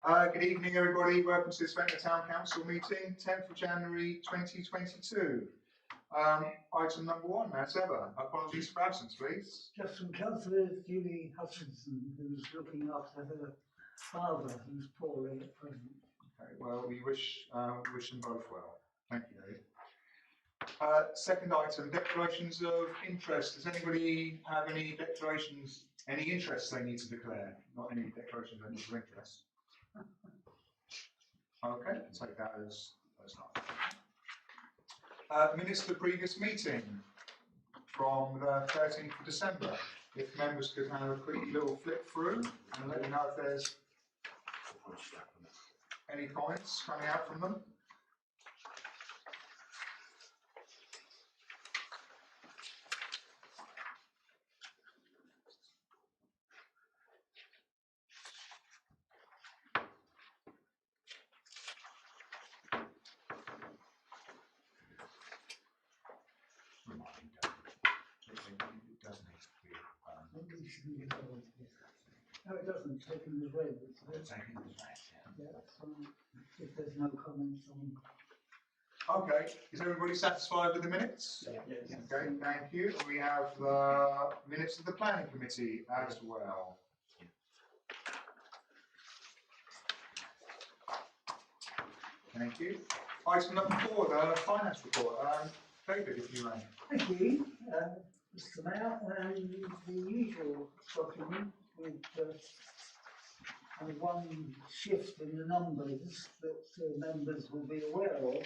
Good evening, everybody. Welcome to this Ventnor Town Council meeting, 10th of January 2022. Item number one, as ever. Apologies for absence, please. Just from Councillor Julie Hutchinson, who's looking after her father, who's poorly at present. Okay, well, we wish them both well. Thank you, Dave. Second item, declarations of interest. Does anybody have any declarations, any interests they need to declare? Not any declarations of interest. Okay, I'll take that as not. Minutes of the previous meeting from the 13th of December. If members could have a quick little flip through and let me know if there's any comments coming out from them. No, it doesn't. Taken as read. Yeah, that's fine. If there's no comments on. Okay, is everybody satisfied with the minutes? Yeah. Yes. Okay, thank you. We have the minutes of the planning committee as well. Thank you. Item number 4, the finance report. David, if you may. Thank you, Mr. Mayor, and the usual document with one shift in the numbers that members will be aware of,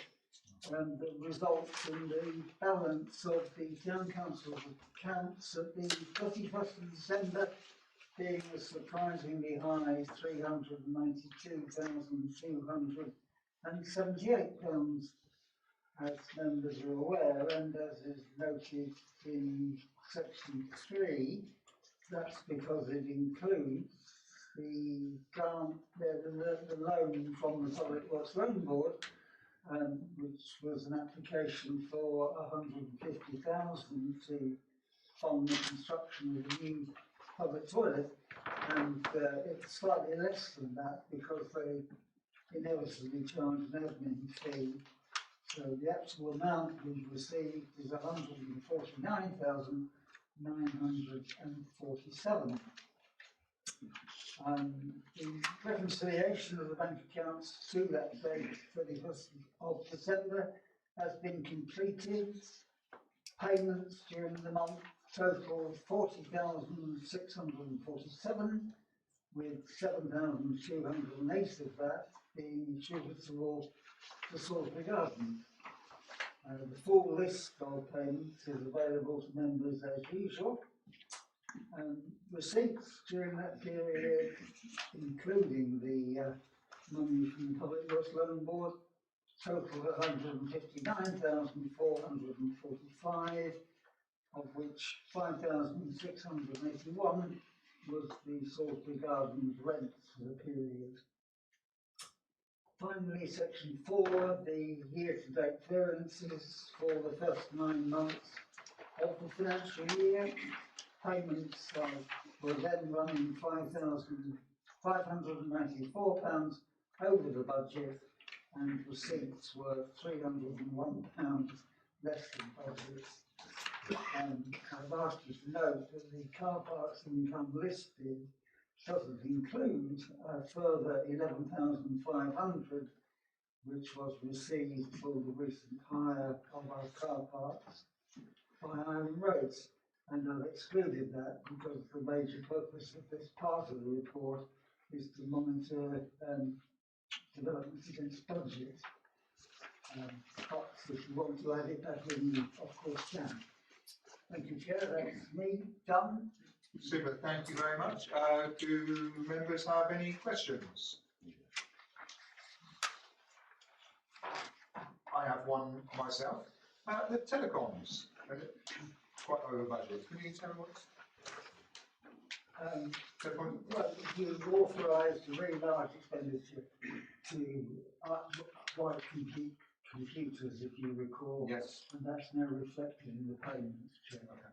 and the results in the balance of the Town Council's accounts at the 31st of December being a surprisingly high £392,278, as members are aware, and as is noted in section 3, that's because it includes the grant, the loan from the Public Works Loan Board, which was an application for £150,000 to fund the construction of a new public toilet, and it's slightly less than that because they inevitably charge an admin fee. So the actual amount we've received is £149,947. The reconciliation of the bank accounts to that date, 31st of December, has been completed. Payments during the month total 40,647, with 7,208 of that being attributable to Salisbury Gardens. The full list of payments is available to members as usual. Receipts during that period, including the money from the Public Works Loan Board, total 159,445, of which 5,681 was the Salisbury Gardens rent for the period. Finally, section 4, the year-to-date variances for the first 9 months of the financial year. Payments were then running £594 over the budget, and receipts were £301 less than budget. I've asked you to note that the car parks income listed doesn't include a further 11,500, which was received for the recent hire of our car parks by Iron Roads. And I've excluded that because the major purpose of this part of the report is to monitor developments against budget. But if you want to add it back in, you of course can. Thank you, Chair. That's me done. Super, thank you very much. Do members have any questions? I have one myself. The telecoms, quite over budget. Can you tell me what? Well, you've authorised a very large expenditure to white computers, if you recall. Yes. And that's now reflected in the payments, Chair. Okay.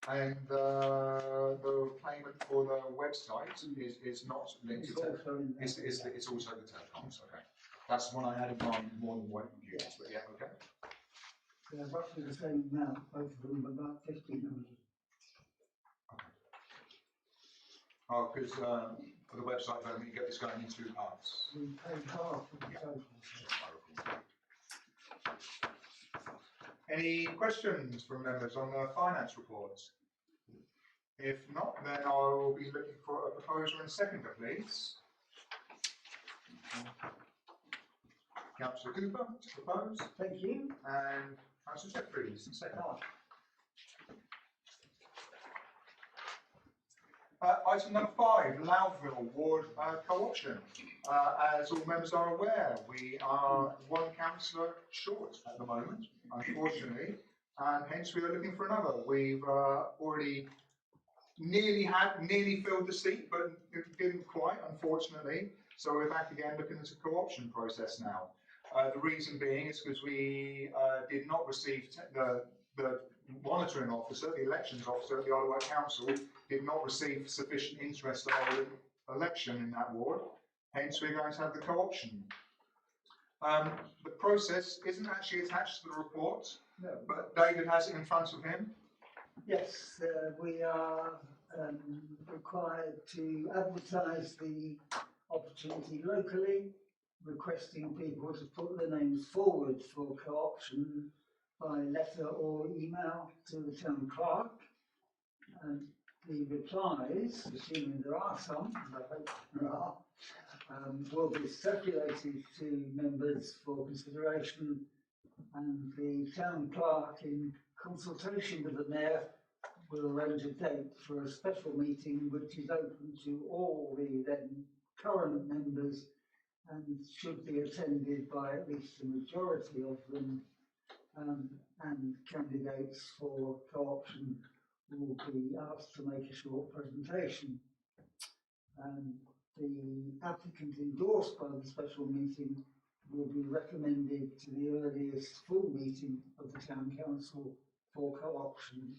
And the payment for the website is not linked It's to also in there. it's also the telecoms, okay. That's the one I had in mind more than one computers, but yeah, okay. They're roughly the same amount, both of them, about 1,500. Oh, because for the website, then we get this going into us. We paid half of the total. Any questions from members on the finance reports? If not, then I will be looking for a proposer and seconder, please. Councillor Cooper to propose, Thank you. and Councillor Jeffries, second. Item number 5, Loudville Ward co-option. As all members are aware, we are one councillor short at the moment, unfortunately, and hence we are looking for another. We've already nearly filled the seat, but didn't quite, unfortunately. So we're back again looking at a co-option process now. The reason being is because we did not receive the monitoring officer, the elections officer at the Isle of Wight Council, did not receive sufficient interest to hold an election in that ward. Hence, we're going to have the co-option. The process isn't actually attached to the report, No. but David has it in front of him. Yes, we are required to advertise the opportunity locally, requesting people to put their names forward for co-option by letter or email to the town clerk. And the replies, assuming there are some, and I hope there are, will be circulated to members for consideration, and the town clerk, in consultation with the mayor, will arrange a date for a special meeting which is open to all the then current members and should be attended by at least a majority of them, and candidates for co-option will be asked to make a short presentation. The applicant endorsed by the special meeting will be recommended to the earliest full meeting of the town council for co-option.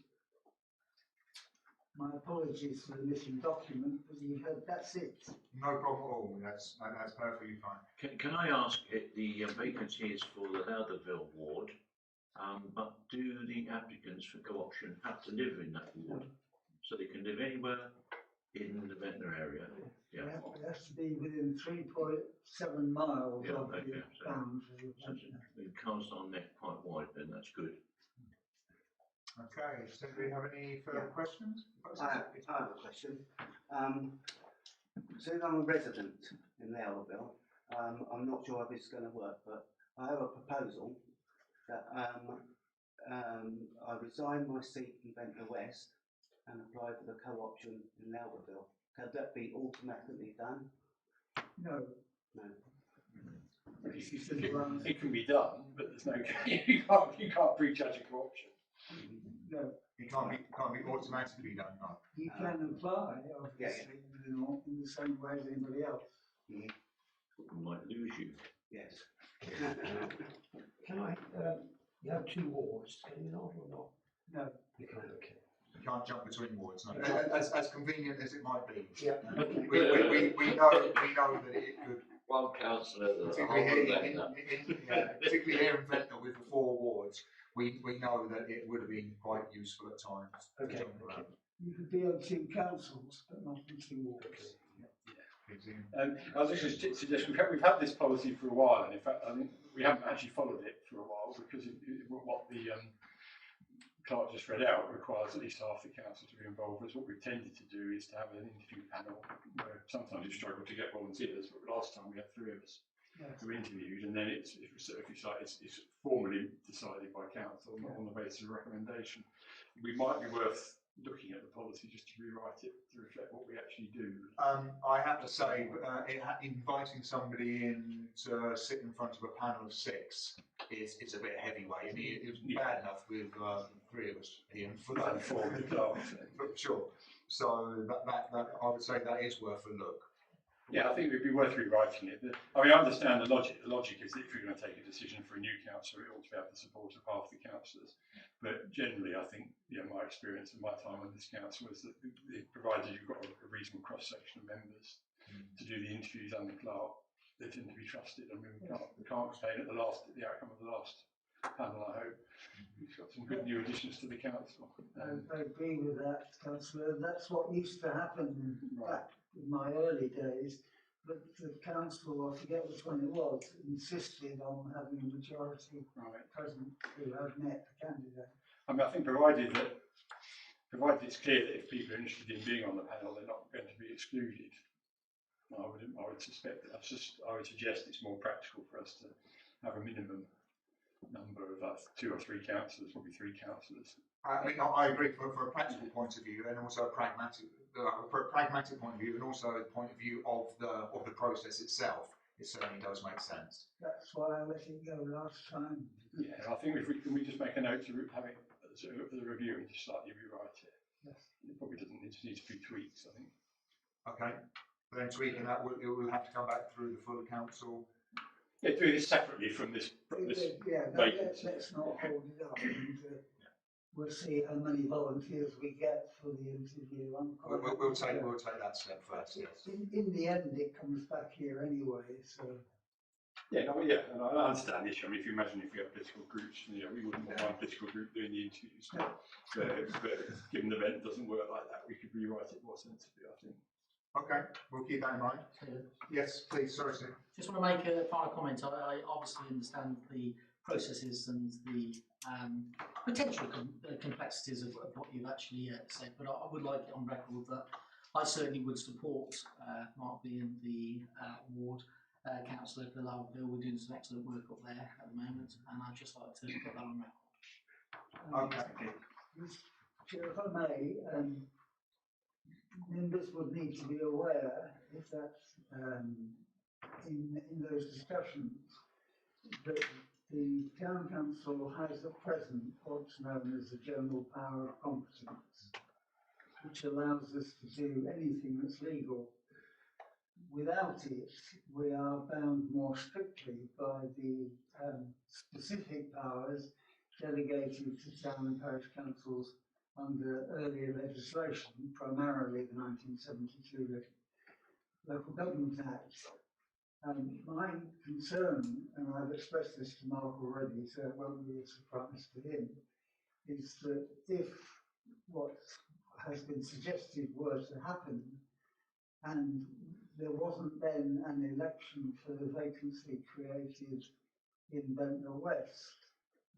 My apologies for the missing document, but you heard that's it. No problem at all. That's perfectly fine. Can I ask, the vacancy is for the Loudville ward, but do the applicants for co-option have to live in that ward? So they can live anywhere in the Ventnor area? Yeah. It has to be within 3.7 miles of the boundary. It comes on there quite wide, then that's good. Okay, does anybody have any further questions? I have a question. Since I'm a resident in Loudville, I'm not sure if it's going to work, but I have a proposal that I resign my seat in Ventnor West and apply for the co-option in Loudville. Can that be automatically done? No. No. It can be done, but there's no you can't prejudge a co-option. No. It can't be automatically done, no. You can apply, obviously, in the same way as anybody else. Mm-hmm. We might lose you. Yes. Can I, you have 2 wards, can you not or not? No. You can't, okay. You can't jump between wards, no. As convenient as it might be. Yeah. We know that it could. One councillor, Particularly here in Ventnor with the 4 wards, we know that it would have been quite useful at times. Okay. You could be on 2 councils, but not on 2 wards. I was just suggest we've had this policy for a while, and in fact, I think we haven't actually followed it for a while because what the clerk just read out requires at least half the council to be involved. Whereas what we've tended to do is to have an interview panel where sometimes you struggle to get volunteers, but last time we had 3 of us who interviewed, and then it's formally decided by council on the basis of recommendation. We might be worth looking at the policy just to rewrite it to reflect what we actually do. I have to say, inviting somebody in to sit in front of a panel of 6 is a bit heavyweight. I mean, it was bad enough with 3 of us here for that. For sure. So that I would say that is worth a look. Yeah, I think it would be worth rewriting it. I mean, I understand the logic. The logic is that if you're going to take a decision for a new councillor, it ought to have the support of half the councillors. But generally, I think, my experience and my time on this council is that provided you've got a reasonable cross-section of members to do the interviews and the clerk, they tend to be trusted. I mean, we can't complain at the outcome of the last panel, I hope. We've got some good new additions to the council. I agree with that, Councillor. That's what used to happen back in my early days. But the council, I forget which one it was, insisted on having a majority present who had met the candidate. I mean, I think provided it's clear that if people are interested in being on the panel, they're not going to be excluded. I would suspect that I would suggest it's more practical for us to have a minimum number of 2 or 3 councillors, probably 3 councillors. I mean, I agree for a practical point of view, and also a pragmatic point of view, and also a point of view of the process itself. It certainly does make sense. That's why I let it go last time. Yeah, I think if we can we just make a note to have it as a review and just slightly rewrite it. Yes. It probably doesn't need a few tweaks, I think. Okay. But then tweaking that, it will have to come back through the full council. Yeah, doing this separately from this vacancy. Let's not hold it up. And, we'll see how many volunteers we get for the interview. We'll take that step first. Yes. In the end, it comes back here anyway. So. Yeah, and I understand the issue. I mean, if you imagine if we have political groups, we wouldn't want one political group doing the interviews. But given the event doesn't work like that, we could rewrite it more sensibly, I think. Okay, we'll keep that in mind. Yes, please. Sorry, sir. Just want to make a final comment. I obviously understand the processes and the potential complexities of what you've actually said, but I would like it on record that I certainly would support Mark being the ward councillor for the Lowerville. We're doing some excellent work up there at the moment, and I'd just like to put that on record. Okay. Chair, if I may, members would need to be aware, if that's in those discussions, that the town council has at present what's known as the general power of competence, which allows us to do anything that's legal. Without it, we are bound more strictly by the specific powers delegated to town and parish councils under earlier legislation, primarily the 1972 Local Government Act. My concern, and I've expressed this to Mark already, so it won't be a surprise to him, is that if what has been suggested were to happen, and there wasn't then an election for the vacancy created in Ventnor West,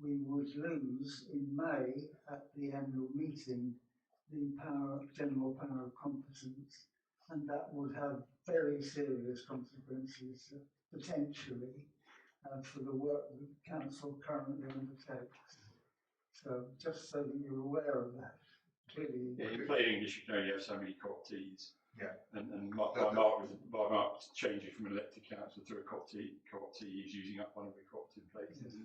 we would lose in May at the annual meeting the general power of competence, and that would have very serious consequences potentially for the work the council currently undertakes. So just so that you're aware of that, clearly. Yeah, in plain English, you can only have so many co-optees. Yeah. And Mark's changing from an elected council to a co-optee. Co-optee is using up one of the co-opted places.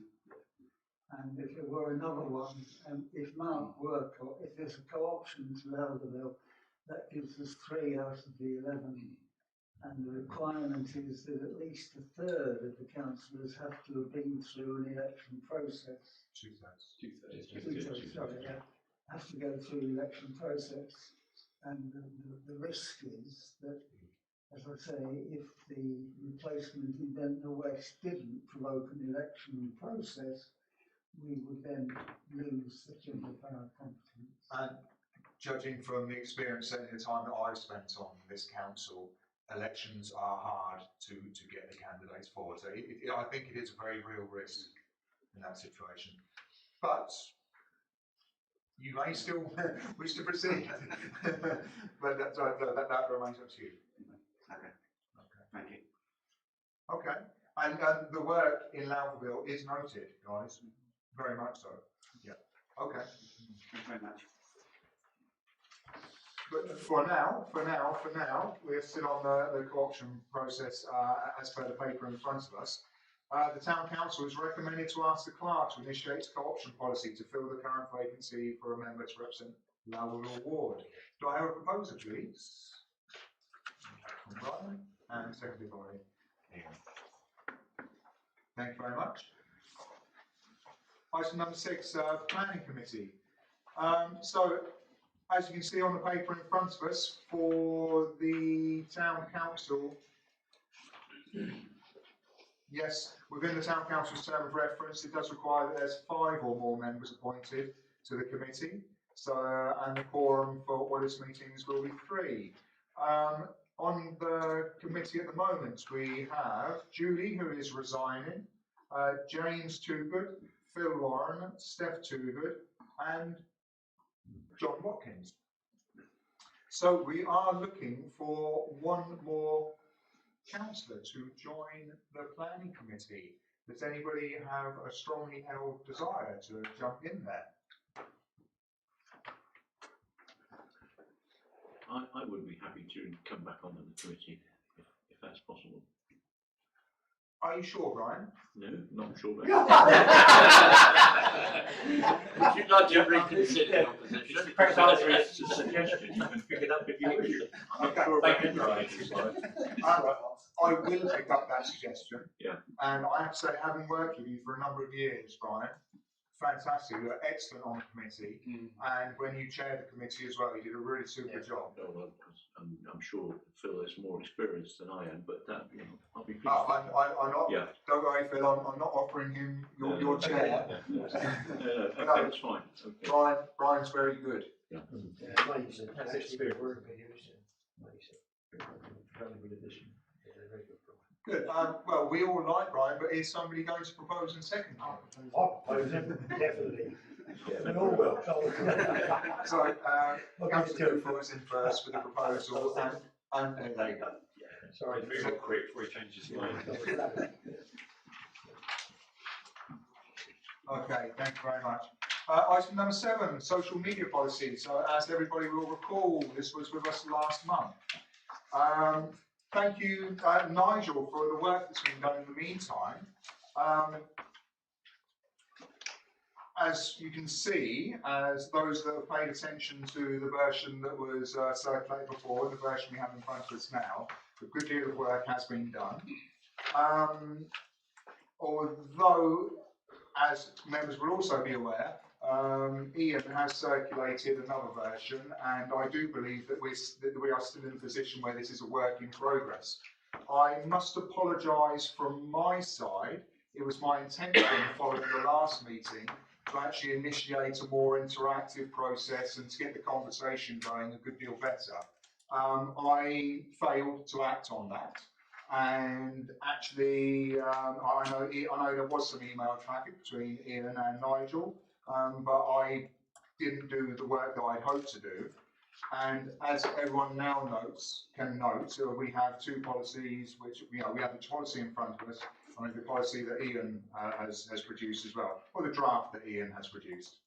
And if there were another one, if Mark were, if there's a co-option to Lowerville, that gives us 3 out of the 11. And the requirement is that at least a third of the councillors have to have been through an election process. Two-thirds, sorry, have to go through the election process. And the risk is that, as I say, if the replacement in Ventnor West didn't provoke an election process, we would then lose the general power of competence. And judging from the experience and the time that I've spent on this council, elections are hard to get the candidates forward. So I think it is a very real risk in that situation. But you may still wish to proceed. But that remains up to you. Okay. Thank you. Okay. And the work in Lowerville is noted, guys. Very much so. Yeah. Okay. Thank you very much. But for now, we're still on the co-option process as per the paper in front of us. The Town Council is recommended to ask the clerk to initiate a co-option policy to fill the current vacancy for a member to represent Lowerville Ward. Do I have a proposal, please? From Brian and seconded by Ian. Thank you very much. Item number 6, Planning Committee. So, as you can see on the paper in front of us, for the Town Council, yes, within the Town Council's term of reference, it does require that there's 5 or more members appointed to the committee. So, and the quorum for all its meetings will be 3. On the committee at the moment, we have Julie, who is resigning, James Toogood, Phil Warren, Steph Toogood, and John Watkins. So we are looking for 1 more councillor to join the planning committee. Does anybody have a strongly held desire to jump in there? I would be happy to come back onto the committee if that's possible. Are you sure, Brian? No, not sure about Would you like to reconsider your position? Perhaps answer That's a suggestion. You can pick it up if you wish. I'm not Okay, sure thank about you, it. Brian. I will pick up that suggestion. Yeah. And I have to say, having worked with you for a number of years, Brian, fantastic. You were excellent on the committee. And when you chaired the committee as well, you did a really super job. No, well, I'm sure Phil is more experienced than I am, but that, you know, I'll be pleased. I'm not, Yeah. don't worry, Phil, I'm not offering him your chair. No, okay, that's fine. Okay. Brian's very good. Yeah, amazing. That's actually a word we use. Amazing. Valuable addition. Yeah, very good. Good. Well, we all like Brian, but is somebody going to propose and second him? I propose him, definitely. Yeah, we all will. So, Councillor Cooper was in first with the proposal, and there you go. Sorry, Move on quick before he changes his mind. Okay, thank you very much. Item number 7, social media policy. So, as everybody will recall, this was with us last month. Thank you, Nigel, for the work that's been done in the meantime. As you can see, as those that have paid attention to the version that was circulated before, and the version we have in front of us now, a good deal of work has been done. Although, as members will also be aware, Ian has circulated another version, and I do believe that we are still in a position where this is a work in progress. I must apologise from my side. It was my intention following the last meeting to actually initiate a more interactive process and to get the conversation going a good deal better. I failed to act on that. And actually, I know there was some email traffic between Ian and Nigel, but I didn't do the work that I'd hoped to do. And as everyone now can note, we have 2 policies, which, you know, we have the policy in front of us, and the policy that Ian has produced as well, or the draft that Ian has produced.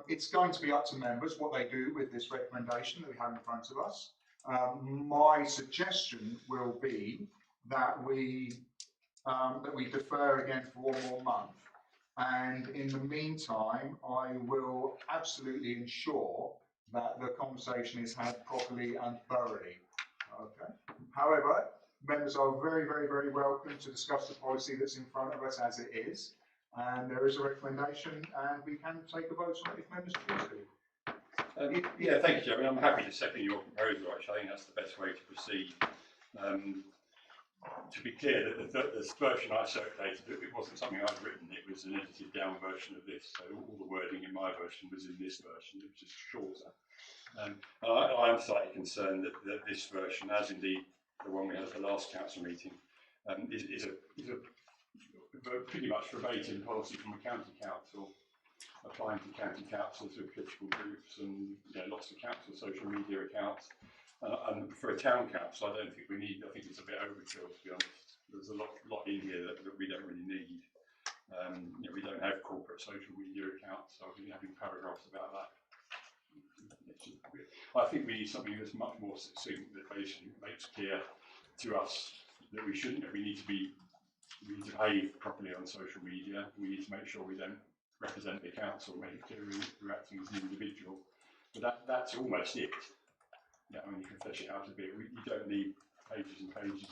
It's going to be up to members what they do with this recommendation that we have in front of us. My suggestion will be that we defer again for 1 more month, and in the meantime, I will absolutely ensure that the conversation is had properly and thoroughly. Okay. However, members are very, very, very welcome to discuss the policy that's in front of us as it is, and there is a recommendation, and we can take a vote on it if members choose to. Yeah, thank you, Jeremy. I'm happy to second your proposal. Actually, I think that's the best way to proceed. To be clear, the version I circulated, it wasn't something I'd written. It was an edited down version of this. So all the wording in my version was in this version. It was just shorter. I am slightly concerned that this version, as indeed the one we had at the last council meeting, is a pretty much verbatim policy from a county council, applying to county councils with political groups and, you know, lots of council social media accounts. And for a town council, I don't think we need. I think it's a bit overkill, to be honest. There's a lot in here that we don't really need. You know, we don't have corporate social media accounts, so I've been having paragraphs about that. I think we need something that's much more succinct, that basically makes clear to us that we shouldn't. We need to behave properly on social media. We need to make sure we don't represent the council, make it clear we're acting as an individual. But that's almost it. Yeah, I mean, you can flesh it out a bit. You don't need pages and pages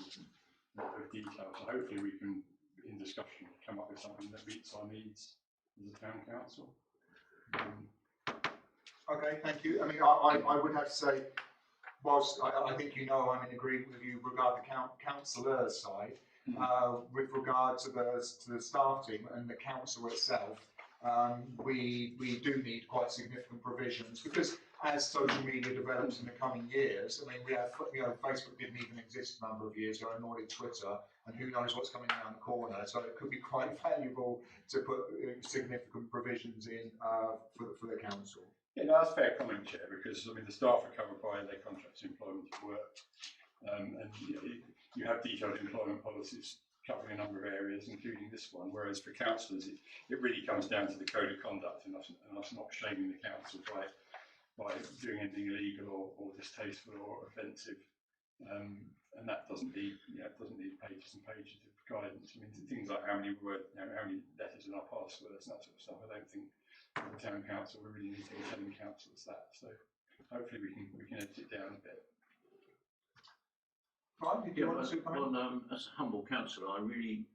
of detail. So hopefully we can, in discussion, come up with something that meets our needs as a town council. Okay, thank you. I mean, I would have to say, whilst I think you know I'm in agreement with you regarding the councillor's side, with regard to the staff team and the council itself, we do need quite significant provisions, because as social media develops in the coming years, I mean, we have, Facebook didn't even exist a number of years ago, nor did Twitter, and who knows what's coming around the corner. So it could be quite valuable to put significant provisions in for the council. Yeah, no, that's a fair comment, Chair, because I mean the staff are covered by their contracts of employment at work, and you have detailed employment policies covering a number of areas, including this one. Whereas for councillors, it really comes down to the code of conduct, and us not shaming the council by doing anything illegal or distasteful or offensive, and that doesn't need pages and pages of guidance. I mean things like how many letters in our passwords and that sort of stuff. I don't think the town council we really need to be telling councillors that. So hopefully we can edit it down a bit. Right, did you want to comment? Well, as a humble councillor, I really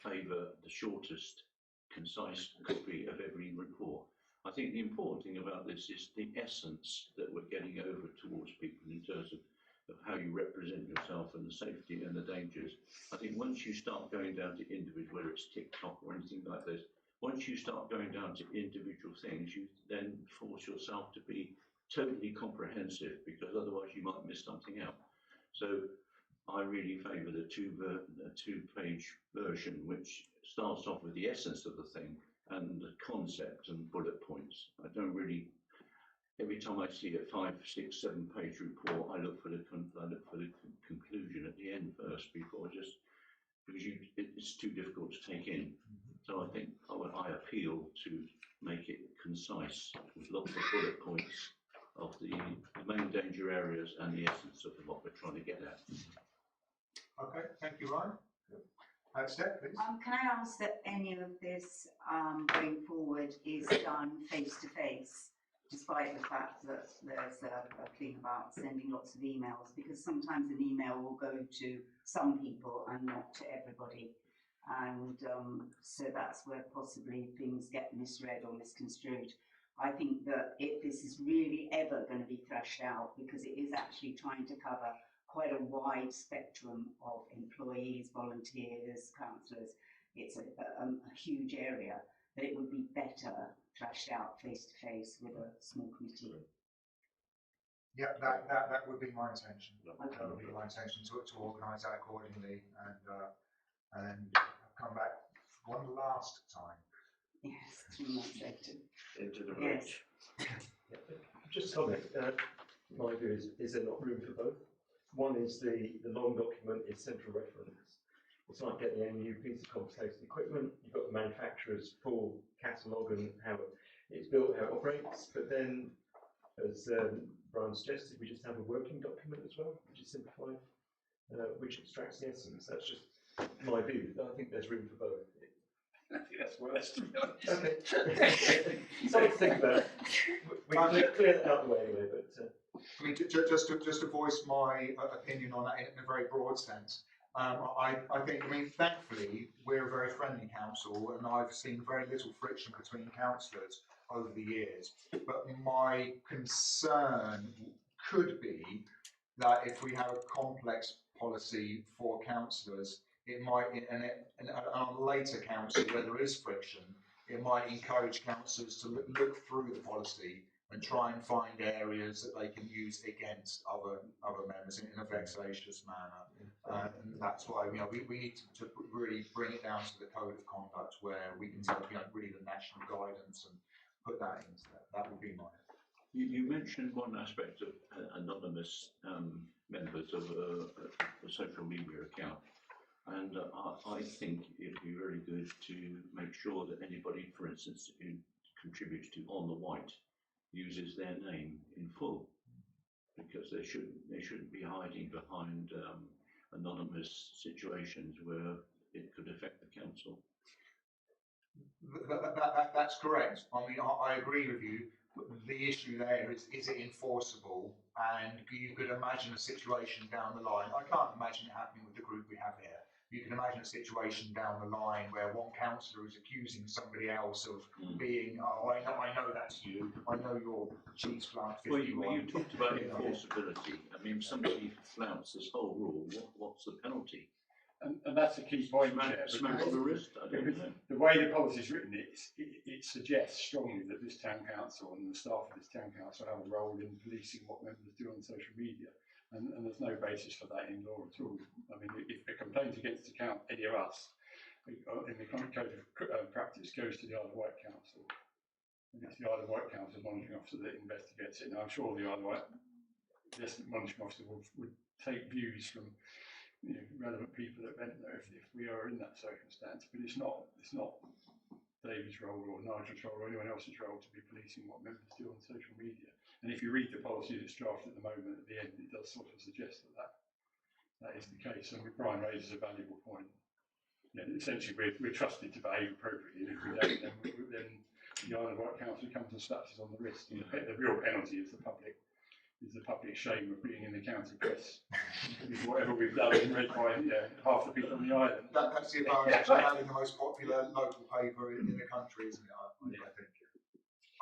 favour the shortest, concise copy of every report. I think the important thing about this is the essence that we're getting over towards people in terms of how you represent yourself and the safety and the dangers. I think once you start going down to individual, whether it's TikTok or anything like this, once you start going down to individual things, you then force yourself to be totally comprehensive, because otherwise you might miss something out. So I really favour the two-page version, which starts off with the essence of the thing and the concept and bullet points. I don't really. Every time I see a 5, 6, 7-page report, I look for the conclusion at the end first, because it's too difficult to take in. So I think I appeal to make it concise with lots of bullet points of the main danger areas and the essence of what we're trying to get at. Okay, thank you, Ryan. Steph, please. Can I ask that any of this going forward is done face to face, despite the fact that there's a thing about sending lots of emails, because sometimes an email will go to some people and not to everybody. And so that's where possibly things get misread or misconstrued. I think that if this is really ever going to be thrashed out, because it is actually trying to cover quite a wide spectrum of employees, volunteers, councillors, it's a huge area, that it would be better thrashed out face to face with a small committee. Yeah, that would be my intention. Okay. That would be my intention to organise that accordingly, and then come back one last time. Yes, 3 months later. Into the Yes. rich. Just a comment. My view is there not room for both? One is the long document is central reference. It's like getting a new piece of complicated equipment. You've got the manufacturer's full catalogue and how it's built, how it operates. But then, as Brian suggested, we just have a working document as well, which is simplified, which extracts the essence. That's just my view. I think there's room for both. I think that's worse, to be honest. Okay. Something to think about. We can clear that out of the way anyway, but. I mean, just to voice my opinion on that in a very broad sense, I think, thankfully, we're a very friendly council, and I've seen very little friction between councillors over the years. But my concern could be that if we have a complex policy for councillors, it might, and on a later council where there is friction, it might encourage councillors to look through the policy and try and find areas that they can use against other members in a vexatious manner. And that's why we need to really bring it down to the code of conduct, where we can take really the national guidance and put that into that. That would be my. You mentioned one aspect of anonymous members of a social media account, and I think it'd be very good to make sure that anybody, for instance, who contributes to On the White, uses their name in full, because they shouldn't be hiding behind anonymous situations where it could affect the council. That's correct. I mean, I agree with you, the issue there is it enforceable? And you could imagine a situation down the line. I can't imagine it happening with the group we have here. You can imagine a situation down the line where one councillor is accusing somebody else of being, oh, I know that's you. I know you're cheese plant 51. Well, you talked about You know. enforceability. I mean, if somebody flouts this whole rule, what's the penalty? And that's a key point, Chair. Smack on the wrist? I don't know. The way the policy is written, it suggests strongly that this town council and the staff of this town council have a role in policing what members do on social media. And there's no basis for that in law at all. I mean, if a complaint against any of us in the code of practice goes to the Isle of Wight Council, and it's the Isle of Wight Council monitoring officer that investigates it. Now, I'm sure the Isle of Wight monitoring officer would take views from relevant people at Ventnor if we are in that circumstance, but it's not David's role or Nigel's role or anyone else's role to be policing what members do on social media. And if you read the policy that's drafted at the moment, at the end, it does sort of suggest that is the case. And Brian raises a valuable point. Essentially, we're trusted to behave appropriately, and if we don't, then the Isle of Wight Council comes and slaps us on the wrist. And the real penalty is the public shame of being in the county press. Whatever we've done is read by half the people on the island. That's the advantage of having the most popular local paper in the country, isn't it? I think.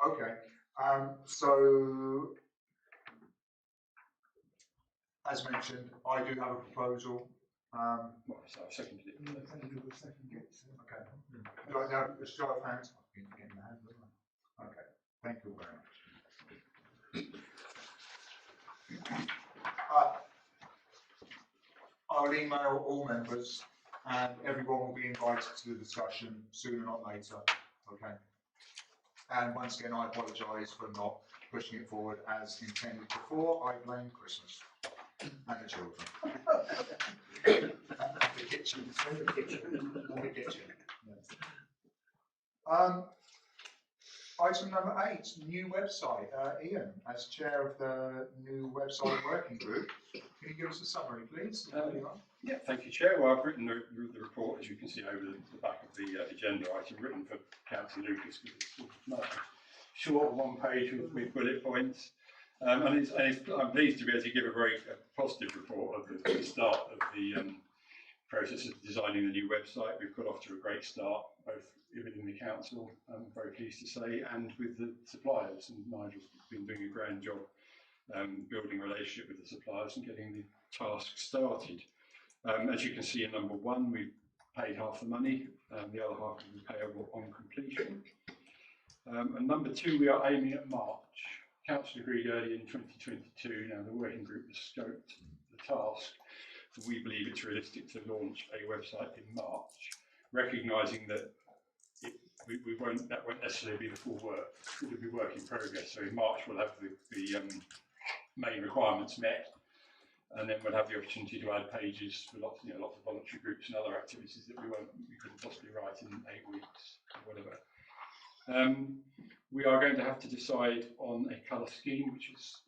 Okay. So, as mentioned, I do have a proposal. Well, so I seconded it. Okay. Do I have a show of hands? Okay. Thank you very much. I'll email all members, and everyone will be invited to the discussion sooner, not later. Okay. And once again, I apologise for not pushing it forward as intended before. I blame Christmas and the children. And the kitchen. Yes. Item number 8, new website. Ian, as chair of the new website working group, can you give us a summary, please? Yeah, thank you, Chair. Well, I've written the report, as you can see over the back of the agenda item, written for Councillor Lucas, because it's sort of nice, short, one page with bullet points. And I'm pleased to be able to give a very positive report of the start of the process of designing the new website. We've got off to a great start, both within the council, I'm very pleased to say, and with the suppliers. And Nigel's been doing a grand job building a relationship with the suppliers and getting the task started. As you can see in number 1, we've paid half the money, the other half will be payable on completion. And number 2, we are aiming at March. Council agreed early in 2022, now the working group has scoped the task, and we believe it's realistic to launch a website in March, recognising that that won't necessarily be the full work, it'll be work in progress. So in March we'll have the main requirements met, and then we'll have the opportunity to add pages for lots of voluntary groups and other activities that we couldn't possibly write in 8 weeks or whatever. We are going to have to decide on a colour scheme, which is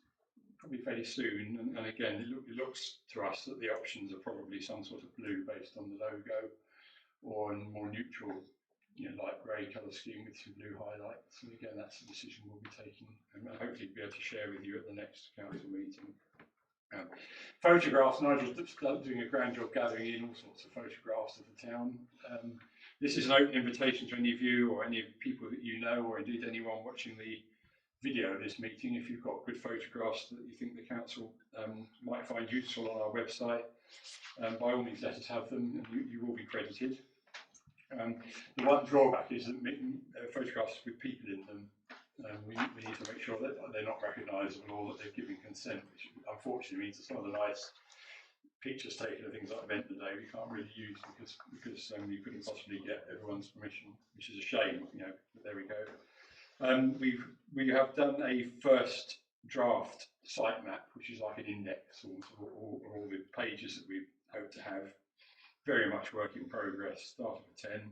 probably fairly soon, and again it looks to us that the options are probably some sort of blue based on the logo, or a more neutral light grey colour scheme with some blue highlights. And again, that's the decision we'll be taking, and hopefully be able to share with you at the next council meeting. Photographs, Nigel's doing a grand job gathering in all sorts of photographs of the town. This is an open invitation to any of you or any people that you know, or indeed anyone watching the video of this meeting. If you've got good photographs that you think the council might find useful on our website, by all means let us have them, and you will be credited. The one drawback is that photographs with people in them, we need to make sure that they're not recognisable or that they're giving consent, which unfortunately means that some of the nice pictures taken of things like Ventnor Day we can't really use because you couldn't possibly get everyone's permission, which is a shame, but there we go. We have done a first draft site map, which is like an index of all the pages that we hope to have. Very much work in progress, started with 10.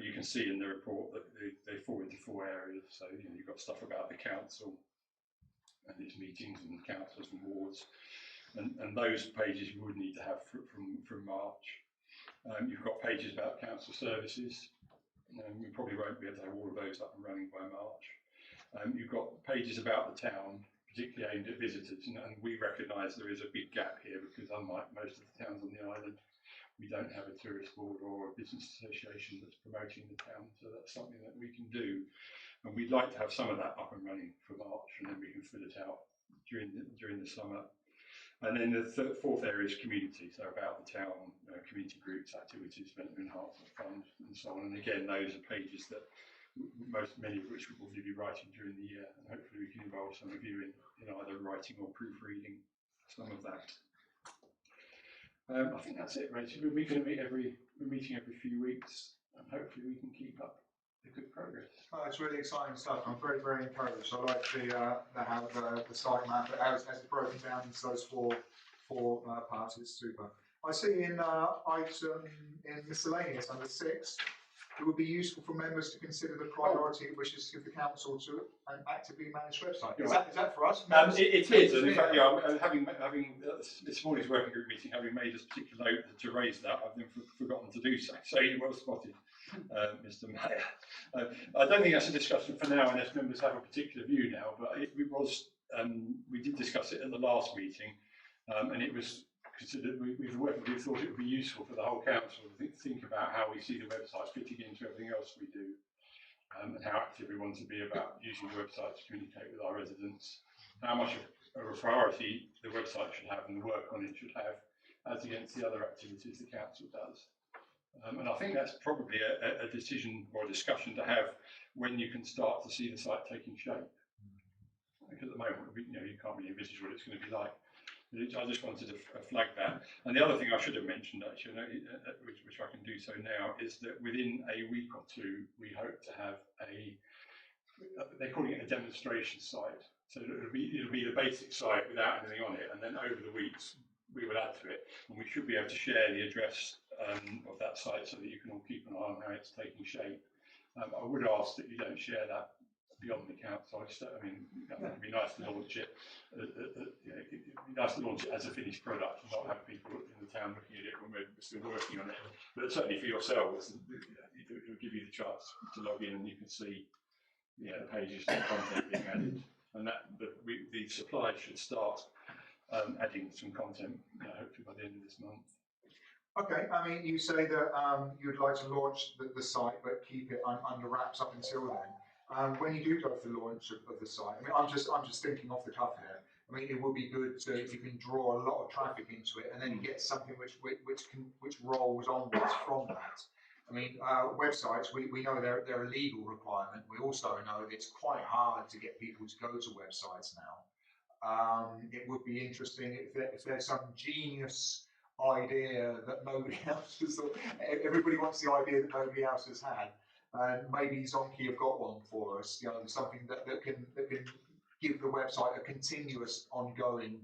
You can see in the report that they fall into 4 areas. So you've got stuff about the council and its meetings and councillors and wards, and those pages you would need to have from March. You've got pages about council services. We probably won't be able to have all of those up and running by March. You've got pages about the town, particularly aimed at visitors, and we recognise there is a big gap here because unlike most of the towns on the island, we don't have a tourist board or a business association that's promoting the town, so that's something that we can do. And we'd like to have some of that up and running for March, and then we can fill it out during the summer. And then the fourth area is community, so about the town, community groups, activities, Ventnor Enhancement Fund, and so on. And again, those are pages that many of which we'll probably be writing during the year, and hopefully we can involve some of you in either writing or proofreading some of that. I think that's it, really. We're meeting every few weeks, and hopefully we can keep up the good progress. Oh, it's really exciting stuff. I'm very, very encouraged. I like the site map as it's broken down into those four parts. It's super. I see in item in miscellaneous under 6, it would be useful for members to consider the priority it wishes to give the council to an actively managed website. Is that for us? It is, and in fact, having this morning's working group meeting, having made this particular note to raise that, I've then forgotten to do so. So you're well spotted, Mr. Mayor. I don't think that's a discussion for now, unless members have a particular view now. But it was, we did discuss it at the last meeting, and it was considered. We thought it would be useful for the whole council to think about how we see the website fitting into everything else we do, and how active we want to be about using the website to communicate with our residents. How much of a priority the website should have and the work on it should have, as against the other activities the council does. And I think that's probably a decision or a discussion to have when you can start to see the site taking shape. Because at the moment, you can't really envisage what it's going to be like. I just wanted to flag that. And the other thing I should have mentioned, actually, which I can do so now, is that within a week or two, we hope to have they're calling it a demonstration site. So it'll be the basic site without anything on it, and then over the weeks we will add to it, and we should be able to share the address of that site so that you can all keep an eye on how it's taking shape. I would ask that you don't share that beyond the council. I mean, it'd be nice to launch it. It'd be nice to launch it as a finished product and not have people in the town looking at it when we're still working on it. But certainly for yourselves, it'll give you the chance to log in and you can see the pages and content being added. And the supply should start adding some content, hopefully by the end of this month. Okay, I mean, you say that you'd like to launch the site, but keep it under wraps up until then. When you do go for the launch of the site, I mean, I'm just thinking off the cuff here. I mean, it would be good if you can draw a lot of traffic into it, and then you get something which rolls onwards from that. I mean, websites, we know they're a legal requirement. We also know it's quite hard to get people to go to websites now. It would be interesting if there's some genius idea that nobody else has. Everybody wants the idea that nobody else has had. And maybe Zonky have got one for us, something that can give the website a continuous ongoing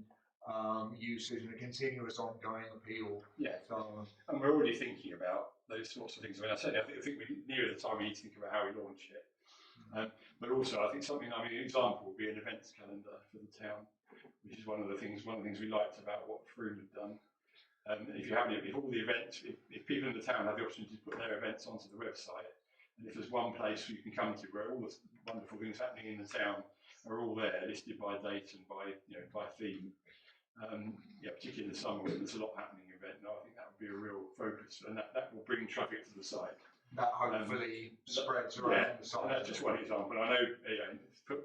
usage and a continuous ongoing appeal. Yeah, so, and we're already thinking about those sorts of things. I mean, I think nearer the time we need to think about how we launch it. But also, I think an example would be an events calendar for the town, which is one of the things we liked about what Froome had done. If all the events, if people in the town have the opportunity to put their events onto the website, and if there's one place you can come to where all the wonderful things happening in the town are all there, listed by date and by theme, particularly in the summer when there's a lot happening in Ventnor, I think that would be a real focus, and that will bring traffic to the site. That hopefully spreads around the site. And that's just one example. I know,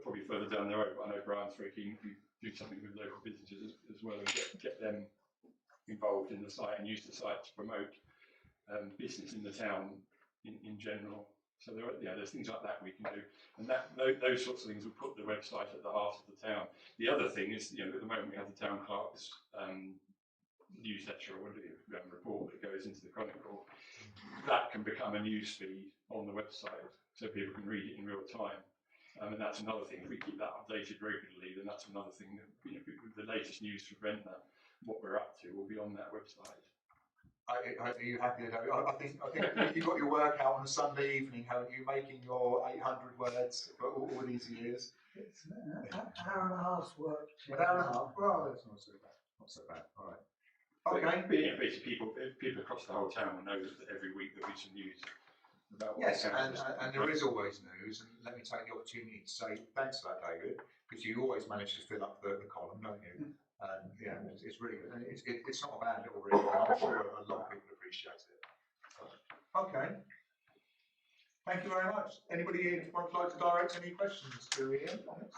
probably further down the road, but I know Brian's very keen to do something with local businesses as well and get them involved in the site and use the site to promote business in the town in general. So there's things like that we can do, and those sorts of things will put the website at the heart of the town. The other thing is, at the moment we have the town clerk's newsletter or report that goes into the Chronicle. That can become a news feed on the website, so people can read it in real time. And that's another thing. If we keep that updated regularly, then that's another thing that the latest news from Ventnor, what we're up to, will be on that website. Are you happy with that? I think you've got your work out on a Sunday evening, haven't you? Making your 800 words for all these years. It's an hour and a half's work. An hour and a half? Well, that's not so bad. Not so bad. All right. Okay. Basically, people across the whole town will know that every week there'll be some news about what Yes, the council and there is always news, and let me take the opportunity to say thanks for that, David, because you always manage to fill up the column, don't you? And yeah, it's really good. And it's not a bad little read, and I'm sure a lot of people appreciate it. Okay. Thank you very much. Anybody would like to direct any questions to Ian on this?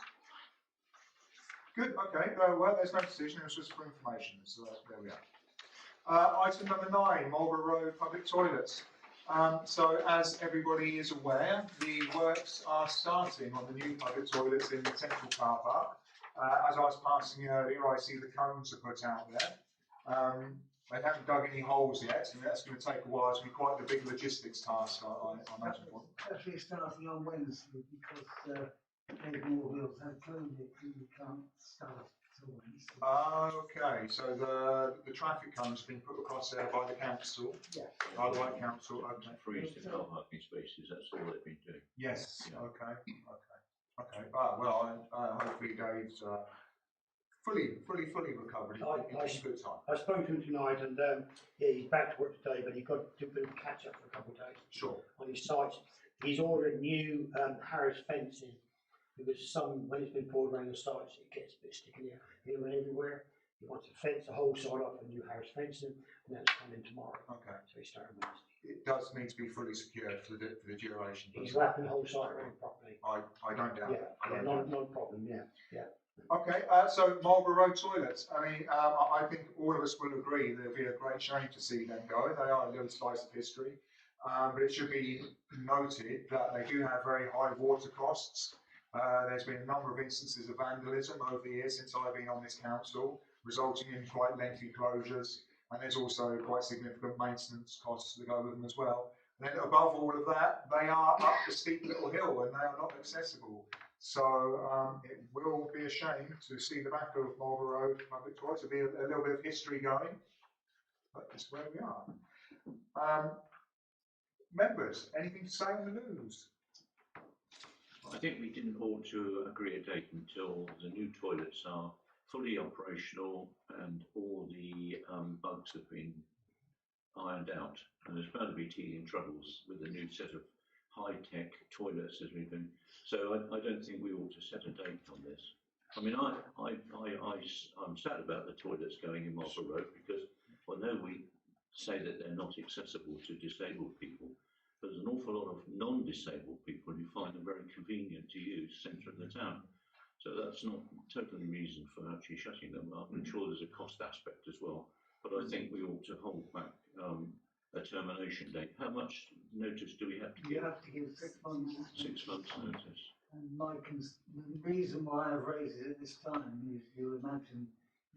Good, okay. Well, there's no decision, it was just for information, so there we are. Item number 9, Marlboro Road public toilets. So as everybody is aware, the works are starting on the new public toilets in the central car park. As I was passing earlier, I see the cones are put out there. They haven't dug any holes yet, and that's going to take a while. It's going to be quite the big logistics task, I imagine. Actually starting on Wednesday because Ventnor will have closed it and we can't start till Wednesday. Okay, so the traffic cones have been put across there by the council. Yeah. By the White Council, okay. Freeze the car parking spaces, that's all they've been doing. Yes, Yeah. okay. Well, hopefully Dave's fully recovered in good time. I spoke to him tonight and yeah, he's back to work today, but he's got to do a bit of catch up for a couple of days. Sure. On his sites. He's ordered new Harris fencing because when it's been poured around the sites, it gets a bit sticky here and everywhere. He wants to fence the whole site off with new Harris fencing, and that's coming tomorrow. Okay. So he's starting Wednesday. It does need to be fully secured for the duration. He's wrapping the whole site around properly. I don't doubt that. I don't doubt not a problem, yeah. Okay, so Marlboro Road toilets. I mean, I think all of us will agree that it'd be a great shame to see them go. They are a little slice of history, but it should be noted that they do have very high water costs. There's been a number of instances of vandalism over the years since I've been on this council, resulting in quite lengthy closures, and there's also quite significant maintenance costs that go with them as well. And then above all of that, they are up a steep little hill and they are not accessible. So it will be a shame to see the back of Marlboro Road public toilets. There'll be a little bit of history going, but that's where we are. Members, anything to say on the news? I think we didn't ought to agree a date until the new toilets are fully operational and all the bugs have been ironed out. And there's bound to be teething troubles with the new set of high-tech toilets as we've been. So I don't think we ought to set a date on this. I mean, I'm sad about the toilets going in Marlboro Road because I know we say that they're not accessible to disabled people. There's an awful lot of non-disabled people who find them very convenient to use centre of the town. So that's not totally reason for actually shutting them. I'm sure there's a cost aspect as well. But I think we ought to hold back a termination date. How much notice do we have to give? You have to give 6 months. 6 months notice. And the reason why I've raised it at this time, you'll imagine,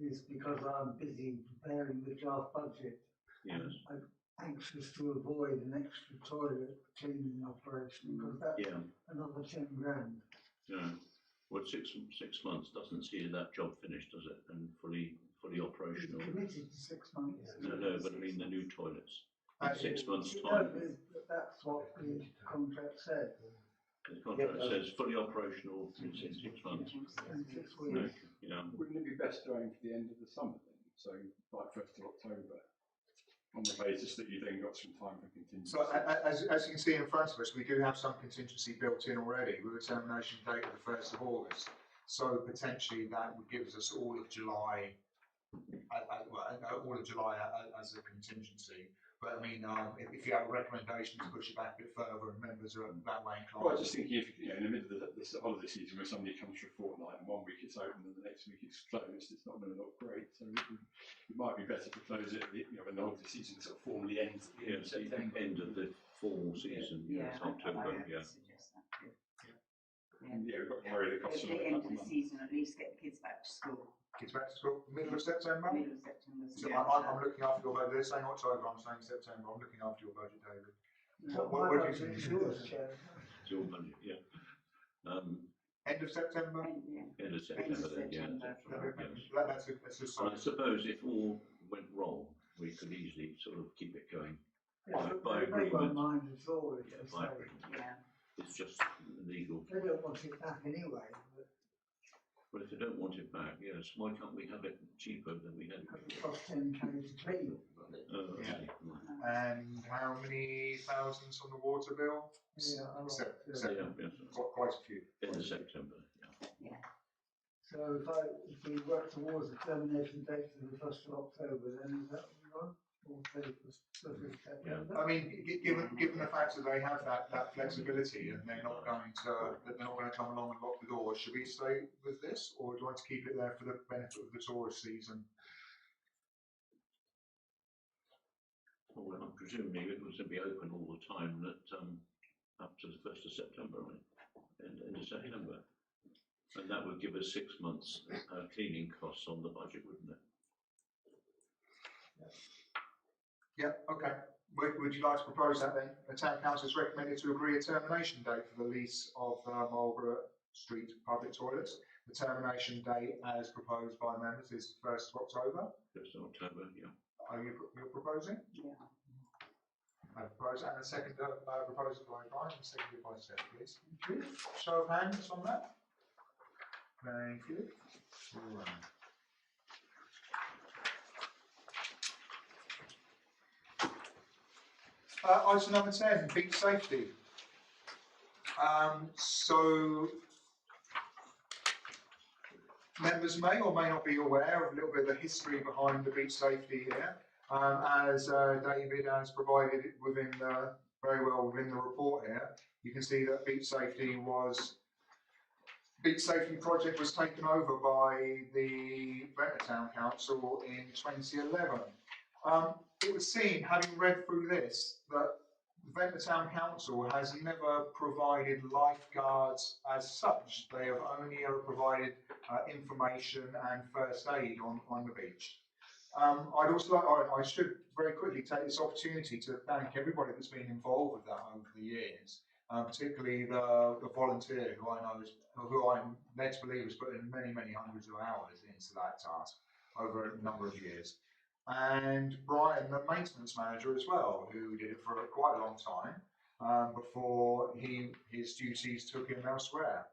is because I'm busy preparing the draft budget. Yes. I'm anxious to avoid an extra toilet cleaning operation because that's another 10 grand. Yeah. Well, 6 months doesn't see that job finished, does it? And fully operational. It's committed to 6 months. No, but I mean the new toilets. In 6 months' No, time. that's what the contract said. The contract says fully operational in 6 months. In 6 weeks. Yeah. Wouldn't it be best to aim for the end of the summer then? So like 1st of October, on the basis that you then got some time for contingency. So as you can see in front of us, we do have some contingency built in already with a termination date of the 1st of August. So potentially that would give us all of July, as a contingency. But I mean, if you have a recommendation to push it back a bit further and members are that way inclined. Well, I was just thinking if, in the middle of the holiday season where somebody comes for a fortnight and 1 week it's open and the next week it's closed, it's not going to look great. So it might be better to close it, when the holiday season sort of formally ends at the end of September. End of the fall season, yes, October, I suggest that. Yeah, we've got to carry the cost At of the a end couple of of the months. season, at least get the kids back to school. Kids back to school, middle of September? Middle of September. So I'm looking after your budget. They're saying October, I'm saying September. I'm looking after your budget, David. What do you budget think? is yours, Chair? It's your budget, yeah. End of September? End of September then, yeah. That's a And I suppose if all went wrong, we could easily sort of keep it going by They won't agreement. mind at all if Yeah, they by say. agreement. It's just legal. They don't want it back anyway. But if they don't want it back, yes, why can't we have it cheaper than we had it It before? costs 10k to clean. I see. Right. And how many thousands on the water bill? Yeah, a lot. Seven. Yeah. Seven. Yeah, Quite a few. in the September, yeah. So if we work towards the termination date of the 1st of October, then is that right? Or 31st of September? I mean, given the fact that they have that flexibility and they're not going to come along and lock the doors, should we stay with this, or do you want to keep it there for the benefit of the tourist season? Well, presumably it was to be open all the time, up to the 1st of September, right? End of September. And that would give us 6 months cleaning costs on the budget, wouldn't it? Yeah, okay. Would you like to propose that then? The town council has recommended to agree a termination date for the lease of Marlboro Street public toilets. The termination date, as proposed by members, is 1st of October. 1st of October, yeah. Are you're proposing? Yeah. I propose, and a second proposal by Brian, and seconded by Steph, please. Thank you. Show of hands on that. Thank you. Right. Item number 10, beach safety. So members may or may not be aware of a little bit of the history behind the beach safety here, as David has provided it very well within the report here. You can see that beach safety project was taken over by the Ventnor Town Council in 2011. It was seen, having read through this, that the Ventnor Town Council has never provided lifeguards as such. They have only ever provided information and first aid on the beach. I should very quickly take this opportunity to thank everybody that's been involved with that over the years, particularly the volunteer who I'm led to believe has put in many, many hundreds of hours into that task over a number of years. And Brian, the maintenance manager as well, who did it for quite a long time before his duties took him elsewhere.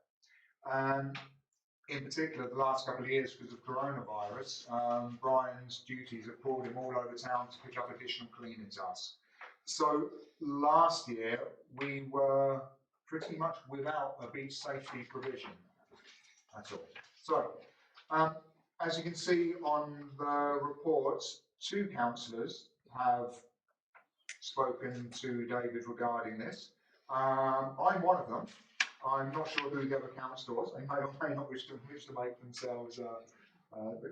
In particular, the last couple of years, because of coronavirus, Brian's duties have pulled him all over town to pick up additional cleaning tasks. So last year, we were pretty much without a beach safety provision at all. So, as you can see on the reports, 2 councillors have spoken to David regarding this. I'm one of them. I'm not sure who the other councillors. They may or may not wish to make themselves,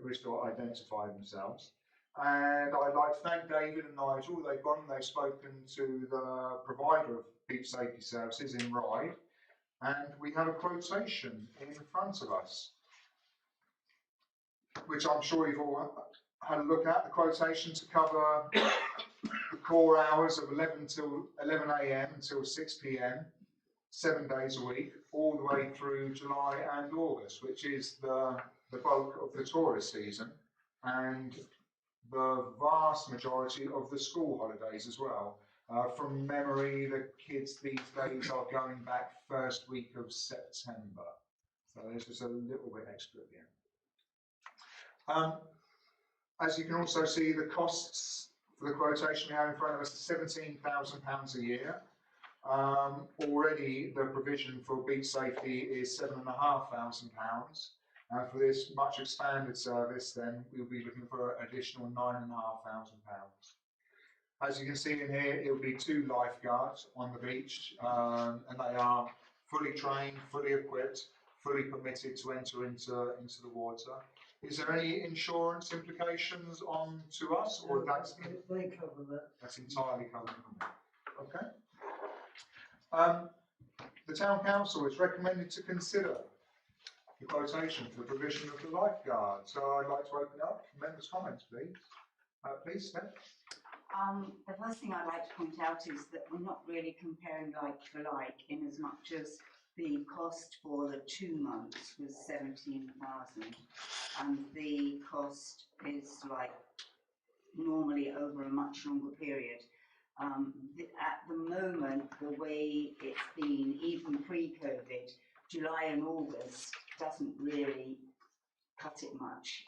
wish to identify themselves. And I'd like to thank David and Nigel. They've gone and they've spoken to the provider of beach safety services in Ryde, and we have a quotation in front of us, which I'm sure you've all had a look at. The quotation to cover the core hours of 11 a.m. until 6 p.m. 7 days a week, all the way through July and August, which is the bulk of the tourist season, and the vast majority of the school holidays as well. From memory, the kids these days are going back first week of September. So there's just a little bit extra at the end. As you can also see, the costs for the quotation we have in front of us are £17,000 a year. Already the provision for beach safety is £7,500. And for this much expanded service, then we'll be looking for an additional £9,500. As you can see in here, it will be 2 lifeguards on the beach, and they are fully trained, fully equipped, fully permitted to enter into the water. Is there any insurance implications on to us, or that's they cover that? That's entirely covered. Okay. The town council is recommended to consider the quotation for the provision of the lifeguard. So I'd like to open up members' comments, please. Please, Steph. The first thing I'd like to point out is that we're not really comparing like for like, in as much as the cost for the 2 months was 17,000, and the cost is like normally over a much longer period. At the moment, the way it's been, even pre-COVID, July and August doesn't really cut it much.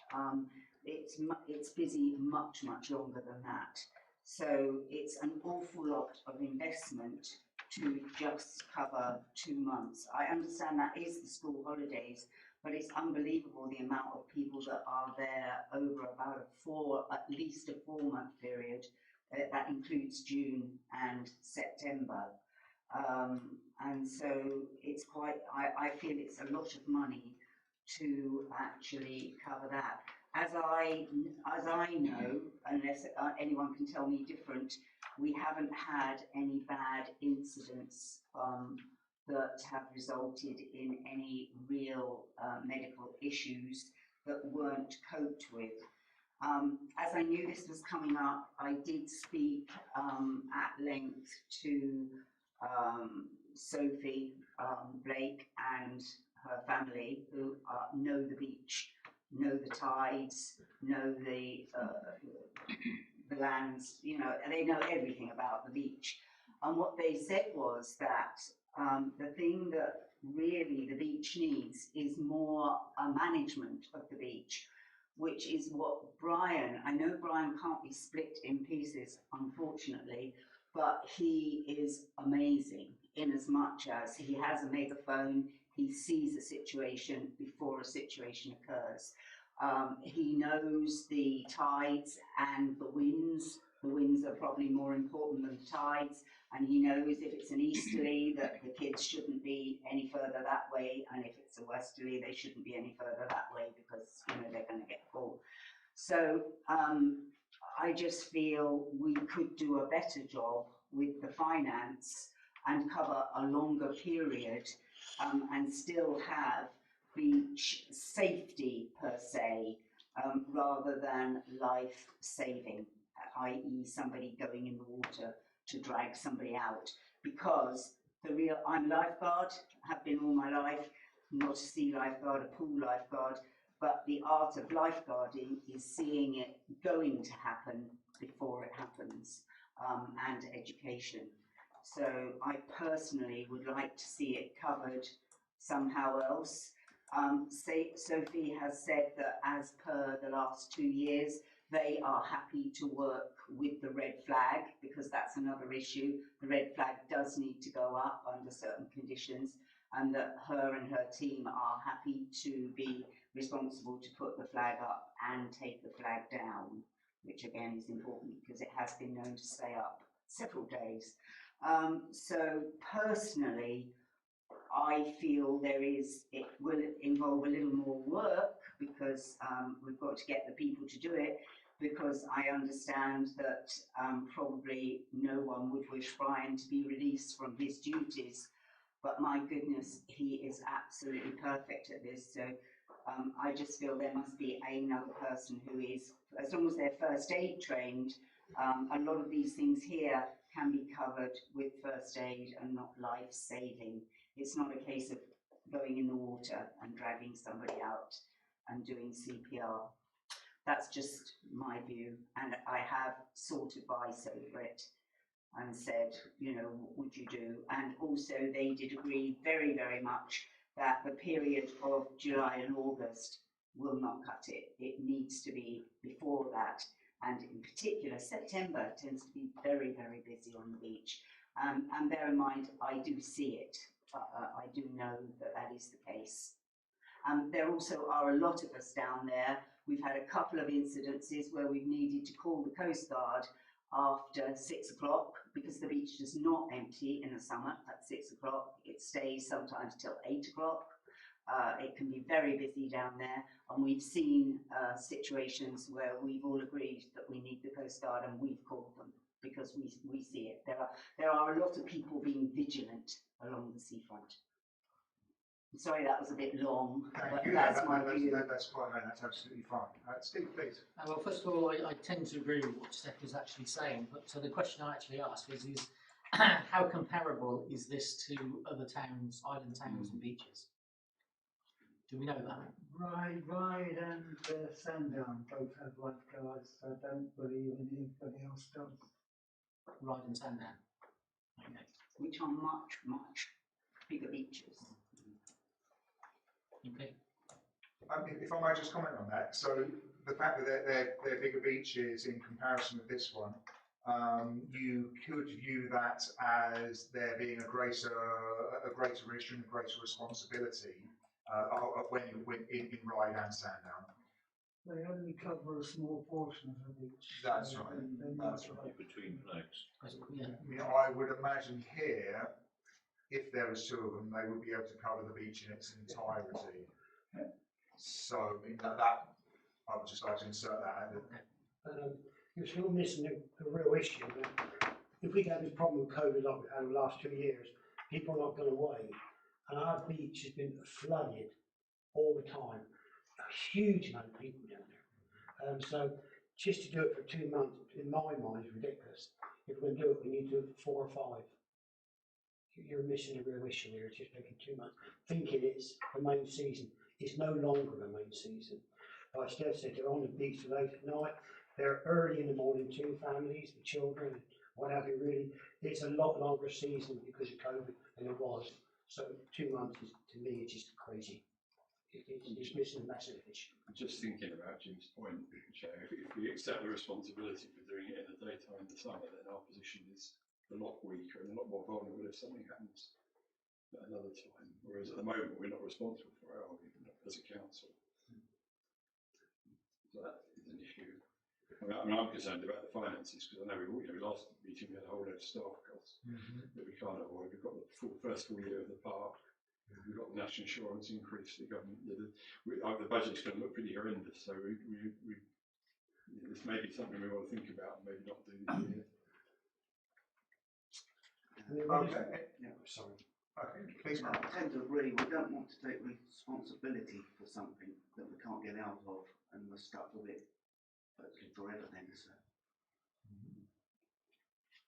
It's busy much longer than that. So it's an awful lot of investment to just cover 2 months. I understand that is the school holidays, but it's unbelievable the amount of people that are there over about at least a 4-month period. That includes June and September. And so it's quite, I feel it's a lot of money to actually cover that. As I know, unless anyone can tell me different, we haven't had any bad incidents that have resulted in any real medical issues that weren't coped with. As I knew this was coming up, I did speak at length to Sophie Blake and her family, who know the beach, know the tides, know the lands, you know, and they know everything about the beach. And what they said was that the thing that really the beach needs is more management of the beach, which is what Brian, I know Brian can't be split in pieces, unfortunately, but he is amazing in as much as he has a megaphone, he sees a situation before a situation occurs. He knows the tides and the winds. The winds are probably more important than the tides, and he knows if it's an easterly that the kids shouldn't be any further that way, and if it's a westerly they shouldn't be any further that way because, you know, they're going to get full. So I just feel we could do a better job with the finance and cover a longer period and still have beach safety per se, rather than life saving, i.e. somebody going in the water to drag somebody out. Because I'm lifeguard, have been all my life, not a sea lifeguard, a pool lifeguard, but the art of lifeguarding is seeing it going to happen before it happens, and education. So I personally would like to see it covered somehow else. Sophie has said that as per the last 2 years, they are happy to work with the red flag, because that's another issue. The red flag does need to go up under certain conditions, and that her and her team are happy to be responsible to put the flag up and take the flag down, which again is important because it has been known to stay up several days. So personally, I feel it will involve a little more work because we've got to get the people to do it, because I understand that probably no one would wish Brian to be released from his duties, but my goodness, he is absolutely perfect at this. So I just feel there must be another person who is, as long as they're first aid trained, a lot of these things here can be covered with first aid and not life saving. It's not a case of going in the water and dragging somebody out and doing CPR. That's just my view, and I have sought advice over it and said, you know, what would you do? And also they did agree very, very much that the period of July and August will not cut it. It needs to be before that. And in particular, September tends to be very, very busy on the beach. And bear in mind, I do see it. I do know that that is the case. There also are a lot of us down there. We've had a couple of incidences where we've needed to call the Coast Guard after 6 o'clock, because the beach does not empty in the summer at 6 o'clock. It stays sometimes till 8 o'clock. It can be very busy down there, and we've seen situations where we've all agreed that we need the Coast Guard and we've called them because we see it. There are a lot of people being vigilant along the seafront. I'm sorry that was a bit long, but that's my view. That's quite right, that's absolutely fine. Steve, please. Well, first of all, I tend to agree with what Steph is actually saying, but the question I actually ask is how comparable is this to other towns, island towns and beaches? Do we know that? Ryde and Sandown both have lifeguards, so I don't believe anybody else does. Ryde and Sandown. Okay. Which are much, much bigger beaches. Okay. If I might just comment on that, so the fact that they're bigger beaches in comparison with this one, you could view that as there being a greater risk and a greater responsibility when in ride and Sandown. They only cover a small portion of the beach. That's so right. They That's need to right. Between flags. Yeah. I mean, I would imagine here, if there was two of them, they would be able to cover the beach in its entirety. So, I mean, that I would just like to insert that. You're still missing the real issue. If we get this problem with COVID like we've had the last 2 years, people are not going away, and our beach has been flooded all the time. A huge amount of people down there. So just to do it for 2 months, in my mind, is ridiculous. If we're going to do it, we need to do it for 4 or 5. You're missing a real issue here. It's just taking 2 months. Thinking it's the main season. It's no longer the main season. Like Steph said, they're on the beach late at night. They're early in the morning too, families, the children, what have you, really. It's a lot longer season because of COVID than it was. So 2 months is, to me, it's just crazy. It's missing a massive issue. Just thinking about Jim's point, Chair, if we accept the responsibility for doing it in the daytime in the summer, then our position is a lot weaker and a lot more vulnerable if something happens at another time. Whereas at the moment, we're not responsible for it, are we, as a council? So that is an issue. I mean, I'm concerned about the finances because I know last meeting we had a whole load of staff costs that we can't avoid. We've got the first full year of the park. We've got the national insurance increase. The government, the budget's going to look pretty horrendous. So this may be something we want to think about and maybe not do this year. Okay. Yeah. Sorry. Okay, please, I tend to agree. We don't want to take responsibility for something that we can't get out of, and we're stuck with it forever. Then, so.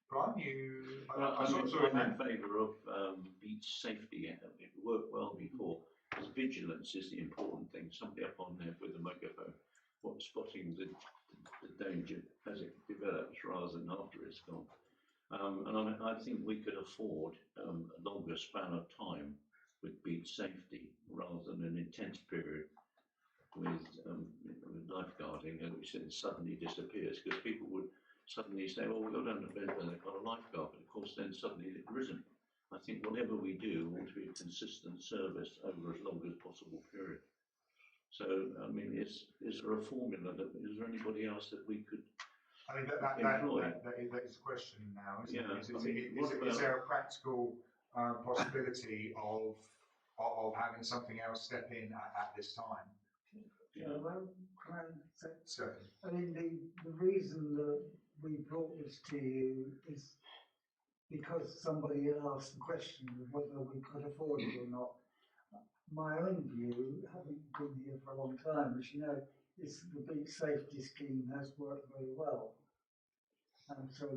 Brian, you. Well, I'm also in favour of beach safety. It worked well before. Because vigilance is the important thing. Somebody up on there with a megaphone, spotting the danger as it develops rather than after it's gone. And I think we could afford a longer span of time with beach safety rather than an intense period with lifeguarding, which then suddenly disappears because people would suddenly say, well, we've got down to bed and they've got a lifeguard, but of course then suddenly it isn't. I think whatever we do ought to be a consistent service over as long as possible period. So, I mean, is there a formula is there anybody else that we could I mean, that is the question now, isn't it? Is there a practical possibility of having something else step in at this time? Yeah, well, can I say? Certainly. I mean, the reason that we brought this to you is because somebody had asked the question of whether we could afford it or not. My own view, having been here for a long time, as you know, is the beach safety scheme has worked very well. And so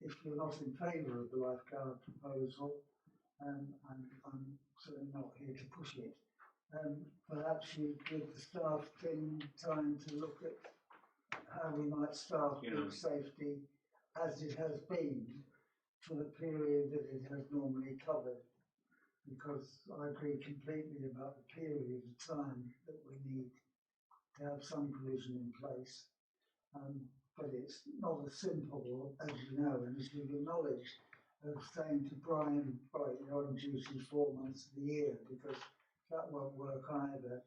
if you're not in favour of the lifeguard proposal, I'm certainly not here to push it. Perhaps you give the staff team time to look at how we might staff beach safety as it has been for the period that it has normally covered. Because I agree completely about the period of time that we need to have some provision in place. But it's not as simple, as you know, and as you've acknowledged, of saying to Brian, right, you're on duty 4 months of the year, because that won't work either.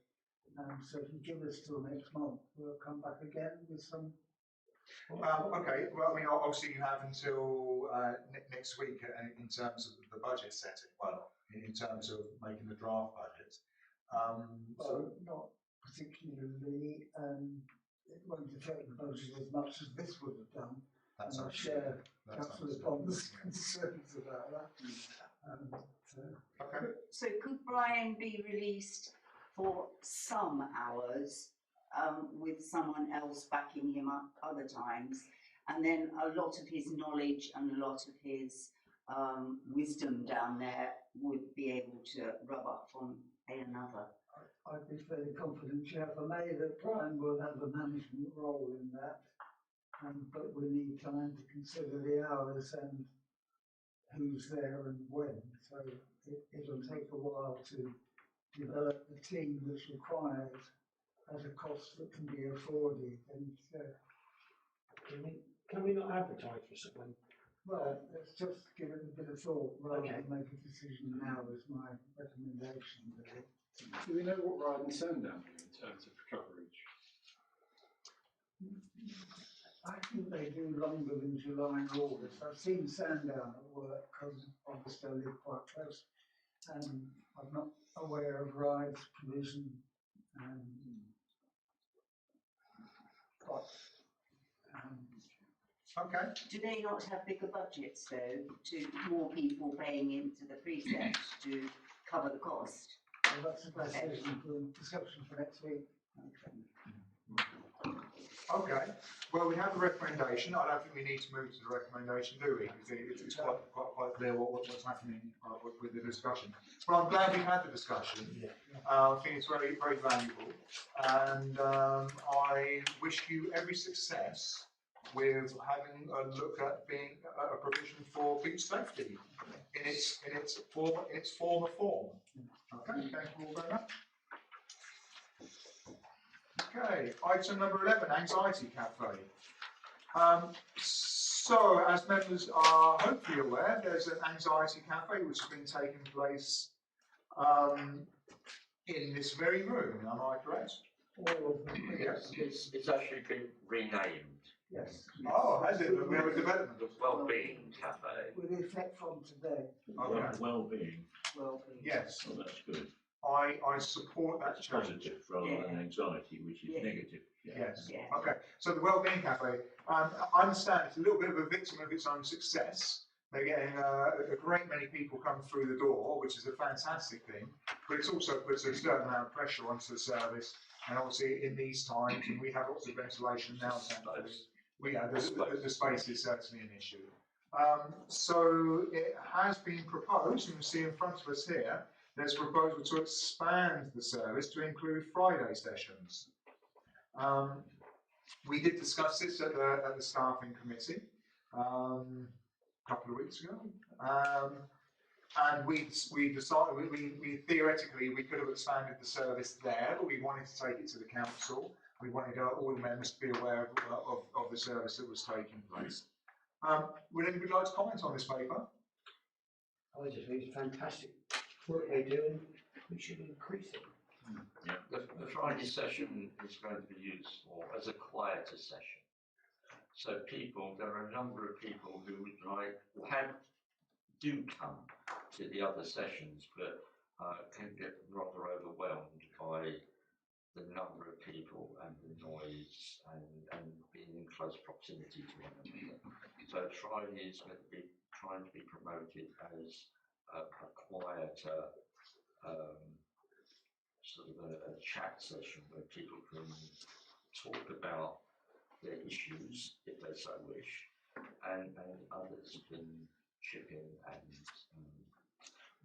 So if you give us till next month, we'll come back again with some. Okay, well, I mean, obviously you have until next week in terms of the budget setting, well, in terms of making the draft budget. So not particularly, it won't affect the budget as much as this would have done. And I share Councillor Bond's concerns about that. Okay. So could Brian be released for some hours with someone else backing him up other times, and then a lot of his knowledge and a lot of his wisdom down there would be able to rub up on another? I'd be fairly confident, Chair, for me, that Brian will have a management role in that, but we need time to consider the hours and who's there and when. So it'll take a while to develop the team that's required at a cost that can be afforded. And Can we not advertise for someone? Well, let's just give it a bit of thought rather Okay. than make a decision now is my recommendation. Really. Do we know what Ride and Sandown do in terms of coverage? I think they do longer than July and August. I've seen Sandown at work because obviously I live quite close, and I'm not aware of Ride's provision. But, Okay. Do they not have bigger budgets though, to more people paying into the precept to cover the cost? well, that's a decision for discussion for next week. Okay, well, we have the recommendation. I don't think we need to move to the recommendation, do we? It's quite clear what's happening with the discussion. But I'm glad we had the discussion. I think it's very, very valuable. And I wish you every success with having a look at being a provision for beach safety in its former form. Okay, thank you all very much. Okay, item number 11, Anxiety Cafe. So, as members are hopefully aware, there's an Anxiety Cafe which has been taking place in this very room, am I correct? All of them. Yes. It's actually been renamed Yes. Oh, has it? We have a development. the Wellbeing Cafe. With effect from today. Okay. Well-being, Yes, oh, that's good. I support that That's change. positive rather than anxiety, which is Yeah. negative. Yes. Yeah. Okay. So the Wellbeing Cafe, I understand it's a little bit of a victim of its own success. They're getting a great many people come through the door, which is a fantastic thing. But it's also puts a certain amount of pressure onto the service. And obviously, in these times, and we have lots of ventilation now, thankfully, the space is certainly an issue. So it has been proposed, and you see in front of us here, there's a proposal to expand the service to include Friday sessions. We did discuss this at the staffing committee a couple of weeks ago, and we decided we theoretically we could have expanded the service there, but we wanted to take it to the council. We wanted all the members to be aware of the service that was taking place. Would anybody like to comment on this paper? I just think it's fantastic work they do, and we should increase it. Yeah, the Friday session is going to be used for as a quieter session. So there are a number of people who do come to the other sessions, but can get rather overwhelmed by the number of people and the noise and being in close proximity to one another. So Friday is going to be trying to be promoted as a quieter sort of a chat session where people can talk about their issues if they so wish, and others can chip in and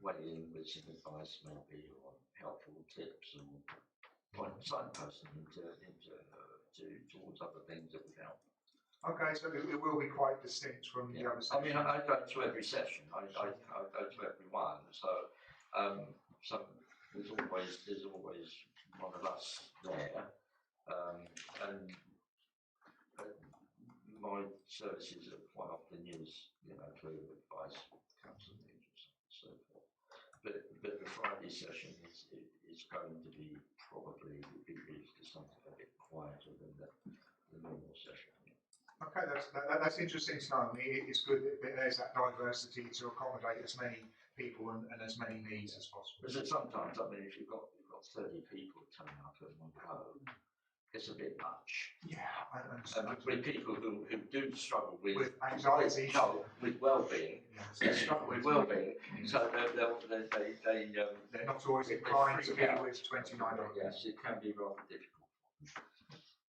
weigh in with some advice maybe or helpful tips or signposting towards other things that would help. Okay, so it will be quite distinct from the other I sessions. mean, I go to every session. I go to every one. So there's always one of us there, and my services are quite often used, for advice, counsel needs, and so forth. But the Friday session is going to be probably used as something a bit quieter than the normal session. Okay, that's interesting to know. I mean, it's good that there's that diversity to accommodate as many people and as many needs as possible. Because sometimes, I mean, if you've got 30 people turning up at one go, it's a bit much. Yeah, I understand. And with people who do struggle with anxiety, with well-being, they struggle with well-being, so they're not always inclined to be with 29 others. Yes, it can be rather difficult.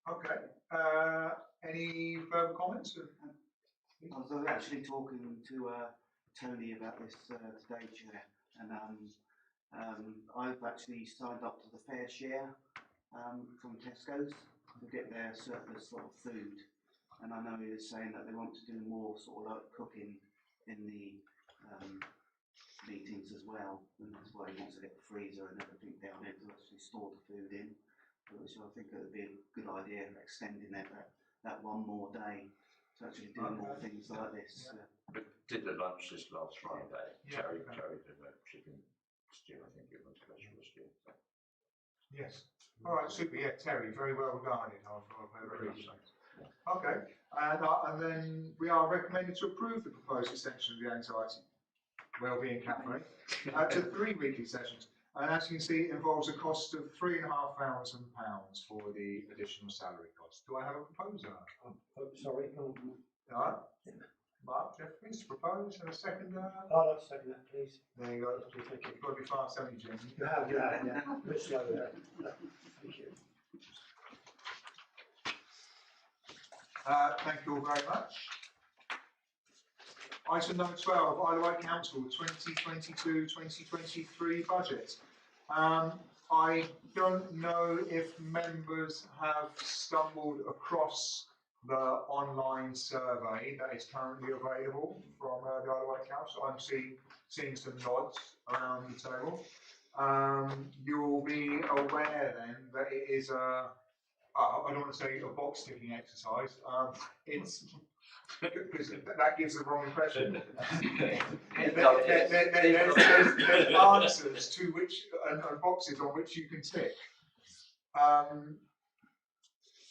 Okay. Any further comments? I was actually talking to Tony about this today, Chair, and I've actually signed up to the Fair Share from Tesco's to get their surplus sort of food, and I know he was saying that they want to do more sort of like cooking in the meetings as well, and that's why he wants to get the freezer and everything down there to actually store the food in, which I think it would be a good idea, extending that one more day actually do more things like this. We did the lunch this last Friday. Yeah, Terry okay. did a chicken stew, I think it was, vegetable stew. So. Yes. All right, super. Yeah, Terry, very well regarded. I've Very much appreciated. Okay, and then we are recommended to approve the proposed extension of the Anxiety Wellbeing Cafe to 3 weekly sessions. And as you can see, it involves a cost of £3,500 for the additional salary cost. Do I have a proposer? Oh, sorry, All right. Mark Jeffries, propose, and a seconder. I'd like to second that, please. There you go. Thank you. You've got to be fast, haven't you, Jim? You have, yeah. A bit slow there. Thank you. Thank you all very much. Item number 12, Isle of Wight Council 2022-2023 budget. I don't know if members have stumbled across the online survey that is currently available from the Isle of Wight Council. I'm seeing some nods around the table. You will be aware then that it is I don't want to say a box ticking exercise. It's because that gives the wrong impression. There's answers to which and boxes on which you can tick.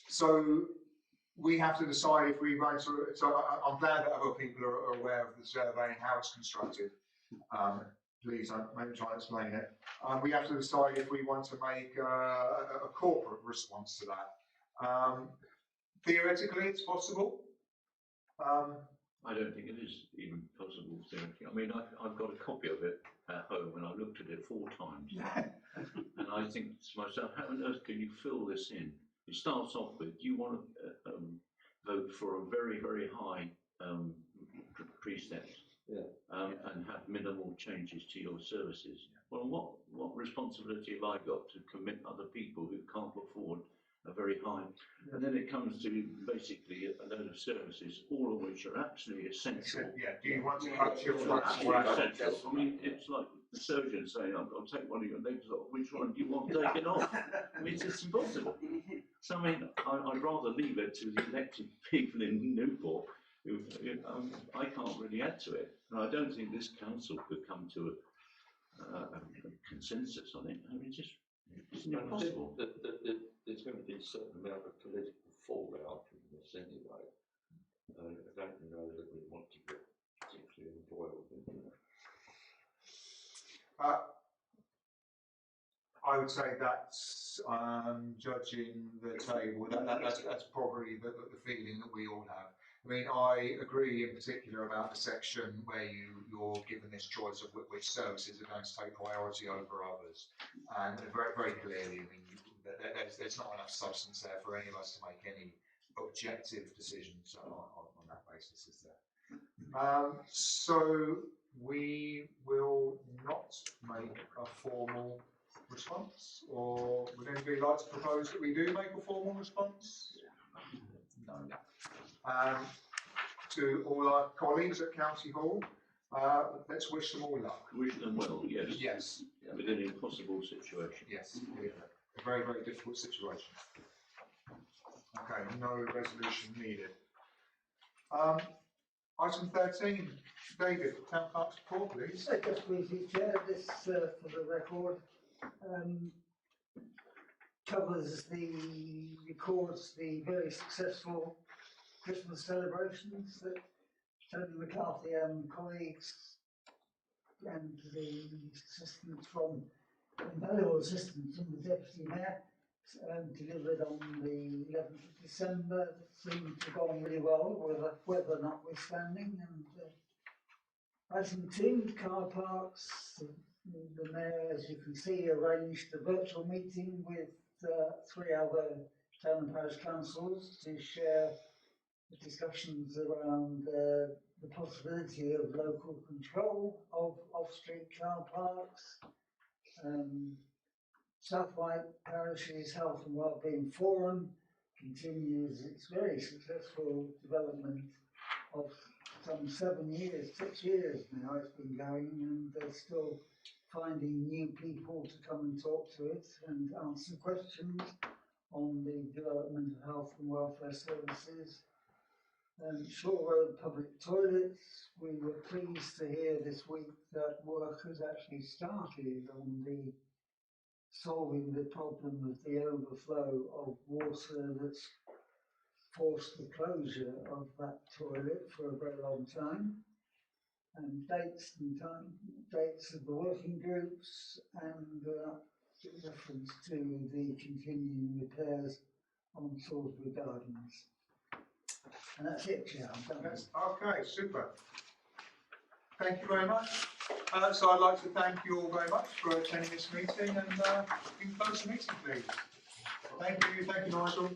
So we have to decide if we run through it. So I'm glad that other people are aware of the survey and how it's constructed. Please, maybe try and explain it. We have to decide if we want to make a corporate response to that. Theoretically, it's possible. I don't think it is even possible theoretically. I mean, I've got a copy of it at home and I looked at it 4 times. And I think to myself, how on earth can you fill this in? It starts off with, do you want to vote for a very, very high precept and have minimal changes to your services? Well, what responsibility have I got to commit other people who can't afford a very high? And then it comes to basically a load of services, all of which are absolutely essential. Yeah, do you want to cut your Essential. I mean, it's like the surgeon saying, I've got to take one of your legs off. Which one do you want taken off? I mean, it's just impossible. So, I mean, I'd rather leave it to the elected people in Newport. Who, I can't really add to it. And I don't think this council could come to a consensus on it. I mean, it's impossible. There's going to be a certain amount of political fallout from this anyway. I don't know that we want to get particularly embroiled in it. I would say that's judging the table. That's probably the feeling that we all have. I mean, I agree in particular about the section where you're given this choice of which services are going to take priority over others, and very, very clearly, I mean, there's not enough substance there for any of us to make any objective decisions on that basis, is there? So we will not make a formal response, or would anybody like to propose that we do make a formal response? No. To all our colleagues at County Hall, let's wish them all luck. Wish them well, yes. Yes. With an impossible situation. Yes. Yeah. A very, very difficult situation. Okay, no resolution needed. Item 13, David, Town Clerk's report, please. Just briefly, Chair, this for the record records the very successful Christmas celebrations that Tony McCarthy and colleagues and the assistance from invaluable assistance from the Deputy Mayor delivered on the 11th of December. That seemed to go on really well, with the weather notwithstanding. And item 2, car parks. The Mayor, as you can see, arranged a virtual meeting with 3 other town and parish councils to share the discussions around the possibility of local control of off-street car parks. South Wight Parish's Health and Wellbeing Forum continues its very successful development of some 6 years now it's been going, and they're still finding new people to come and talk to it and answer questions on the development of health and welfare services. Shore Road public toilets, we were pleased to hear this week that work has actually started on the solving the problem of the overflow of water that's forced the closure of that toilet for a very long time. And dates of the working groups and reference to the continuing repairs on Salisbury Gardens. And that's it, Chair. I'm done. Yes, okay, super. Thank you very much. So I'd like to thank you all very much for attending this meeting, and you can close the meeting, please. Thank you, Nigel.